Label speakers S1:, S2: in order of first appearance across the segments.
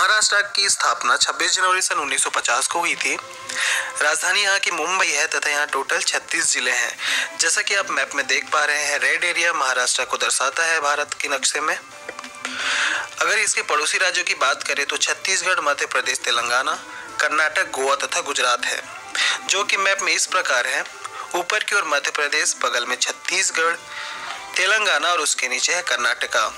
S1: महाराष्ट्र की स्थापना 26 जनवरी सन 1950 को हुई थी। राजधानी यहाँ की मुंबई है तथा यहाँ टोटल 36 जिले हैं। जैसा कि आप मैप में देख पा रहे हैं, रेड एरिया महाराष्ट्र को दर्शाता है भारत के नक्शे में। अगर इसके पड़ोसी राज्यों की बात करें तो छत्तीसगढ़, मध्य प्रदेश, तेलंगाना, कर्नाटक, गोवा तथा गुजरात है, जो कि मैप में इस प्रकार है। ऊपर की ओर मध्य प्रदेश, बगल में छत्तीसगढ़, तेलंगाना और उसके नीचे है कर्नाटका,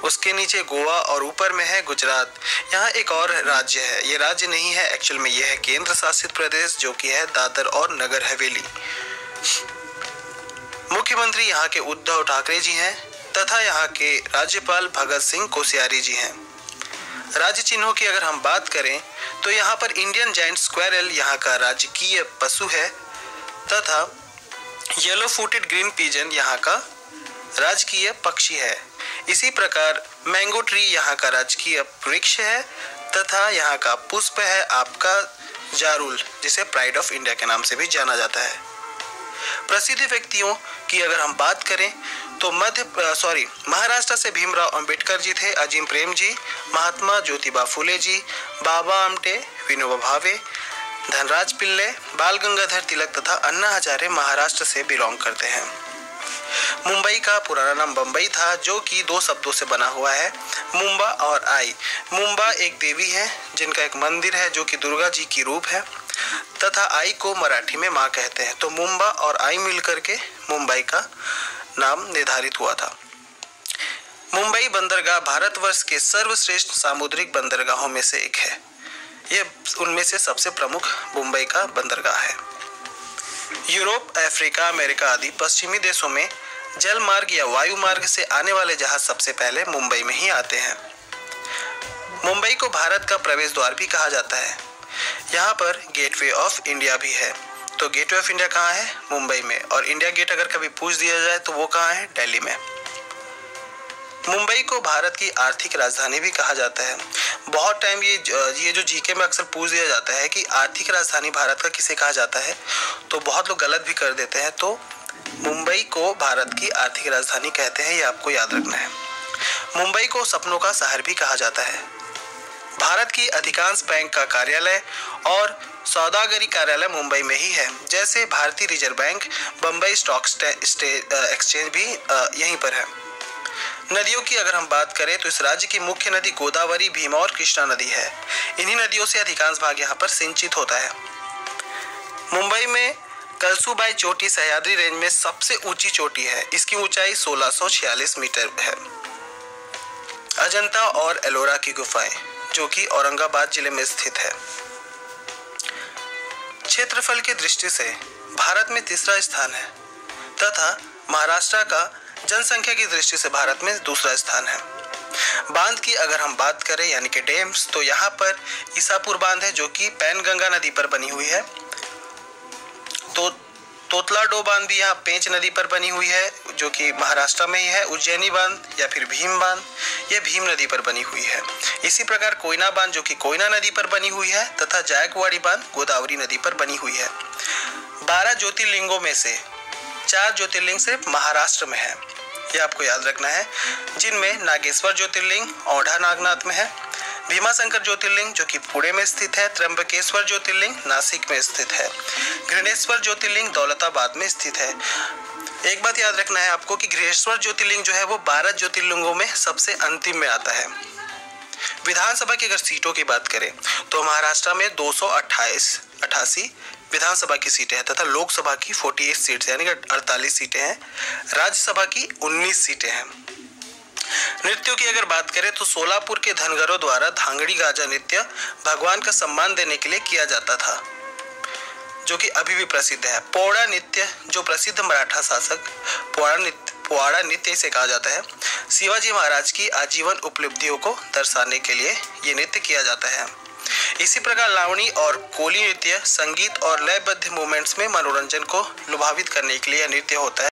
S1: उसके नीचे गोवा और ऊपर में है गुजरात। यहाँ एक और राज्य है, ये राज्य नहीं है एक्चुअल में, यह है केंद्र शासित प्रदेश, जो कि है दादर और नगर हवेली। मुख्यमंत्री यहाँ के उद्धव ठाकरे जी हैं तथा यहाँ के राज्यपाल भगत सिंह कोश्यारी जी हैं। राज्य चिन्हों की अगर हम बात करें तो यहाँ पर इंडियन जायंट स्क्वेरल यहाँ का राजकीय पशु है तथा येलो फूटेड ग्रीन पिजन यहाँ का राजकीय पक्षी है। इसी प्रकार मैंगो ट्री यहाँ का राजकीय वृक्ष है तथा यहाँ का पुष्प है आपका जारुल, जिसे प्राइड ऑफ इंडिया के नाम से भी जाना जाता है। प्रसिद्ध व्यक्तियों की अगर हम बात करें तो महाराष्ट्र से भीमराव अंबेडकर जी थे, अजीम प्रेम जी, महात्मा ज्योतिबा फुले जी, बाबा आमटे, विनोबा भावे, धनराज पिल्ले, बाल गंगाधर तिलक तथा अन्ना हजारे महाराष्ट्र से बिलोंग करते हैं। मुंबई का पुराना नाम बम्बई था, जो कि दो शब्दों से बना हुआ है, मुंबा और आई। मुंबा एक देवी है जिनका एक मंदिर है जो कि दुर्गा जी की रूप है तथा आई को मराठी में माँ कहते हैं। तो मुंबा और आई मिलकर के मुंबई का नाम निर्धारित हुआ था। मुंबई बंदरगाह भारतवर्ष के सर्वश्रेष्ठ सामुद्रिक बंदरगाहों में से एक है। यह उनमें से सबसे प्रमुख मुंबई का बंदरगाह है। यूरोप, अफ्रीका, अमेरिका आदि पश्चिमी देशों में जल मार्ग या वायु मार्ग से आने वाले जहाज सबसे पहले मुंबई में ही आते हैं। मुंबई को भारत का प्रवेश द्वार भी कहा जाता है। यहाँ पर गेटवे ऑफ इंडिया भी है। तो गेटवे ऑफ इंडिया कहाँ है? मुंबई में। और इंडिया गेट अगर कभी पूछ दिया जाए तो वो कहाँ है? दिल्ली में। मुंबई को भारत की आर्थिक राजधानी भी कहा जाता है। बहुत टाइम ये जो जीके में अक्सर पूछ दिया जाता है कि आर्थिक राजधानी भारत का किसे कहा जाता है, तो बहुत लोग गलत भी कर देते हैं। तो मुंबई को भारत की आर्थिक राजधानी कहते हैं, ये आपको याद रखना है। मुंबई को सपनों का शहर भी कहा जाता है। भारत की अधिकांश बैंक का कार्यालय और सौदागरी कार्यालय मुंबई में ही है। जैसे भारतीय reserve bank, Bombay stock exchange भी यहीं पर है। नदियों की अगर हम बात करें तो इस राज्य की मुख्य नदी गोदावरी, भीमा और कृष्णा नदी है। इन्हीं नदियों से अधिकांश भाग यहाँ पर सिंचित होता है। मुंबई में कलसूबाई चोटी सह्याद्री रेंज में सबसे ऊंची चोटी है। इसकी ऊंचाई 1646 मीटर है। अजंता और एलोरा की गुफाएं, जो कि औरंगाबाद जिले में स्थित है। क्षेत्रफल की दृष्टि से भारत में तीसरा स्थान है तथा महाराष्ट्र का जनसंख्या की दृष्टि से भारत में दूसरा स्थान है। बांध की अगर हम बात करें यानी कि डैम्स, तो यहाँ पर ईसापुर बांध है जो कि पैनगंगा नदी पर बनी हुई है। तो तोतलाडो बांध भी यहाँ पेंच नदी पर बनी हुई है जो कि महाराष्ट्र में ही है। उज्जैनी बांध या फिर भीम बांध, यह भीम नदी पर बनी हुई है। इसी प्रकार कोयना बांध जो कि कोयना नदी पर बनी हुई है तथा जायकवाड़ी बांध गोदावरी नदी पर बनी हुई है। 12 ज्योतिर्लिंगों में से 4 ज्योतिर्लिंग सिर्फ महाराष्ट्र में है, यह आपको याद रखना है, जिनमें नागेश्वर ज्योतिर्लिंग औंढा नागनाथ में है, भीमाशंकर ज्योतिर्लिंग जो कि पुणे में स्थित है, त्र्यंबकेश्वर ज्योतिर्लिंग नासिक में स्थित है, घृणेश्वर ज्योतिर्लिंग दौलताबाद में स्थित है। एक बात याद रखना है आपको कि घृणेश्वर ज्योतिर्लिंग जो है वो 12 ज्योतिर्लिंगों में सबसे अंतिम में आता है। विधानसभा की अगर सीटों की बात करें तो महाराष्ट्र में 288 विधानसभा की सीटें हैं तथा लोकसभा की 48 सीट्स यानी कि 48 सीटें हैं। राज्यसभा की 19 सीटें हैं। नृत्यों की अगर बात करें तो सोलापुर के धनगरों द्वारा धांगड़ी गाजा नृत्य भगवान का सम्मान देने के लिए किया जाता था, जो कि अभी भी प्रसिद्ध है। पोवाड़ा नृत्य जो प्रसिद्ध मराठा शासक पोवाड़ा नृत्य इसे कहा जाता है, शिवाजी महाराज की आजीवन उपलब्धियों को दर्शाने के लिए ये नृत्य किया जाता है। इसी प्रकार लावणी और कोली नृत्य संगीत और लयबद्ध मूवमेंट्स में मनोरंजन को लुभावित करने के लिए यह नृत्य होता है।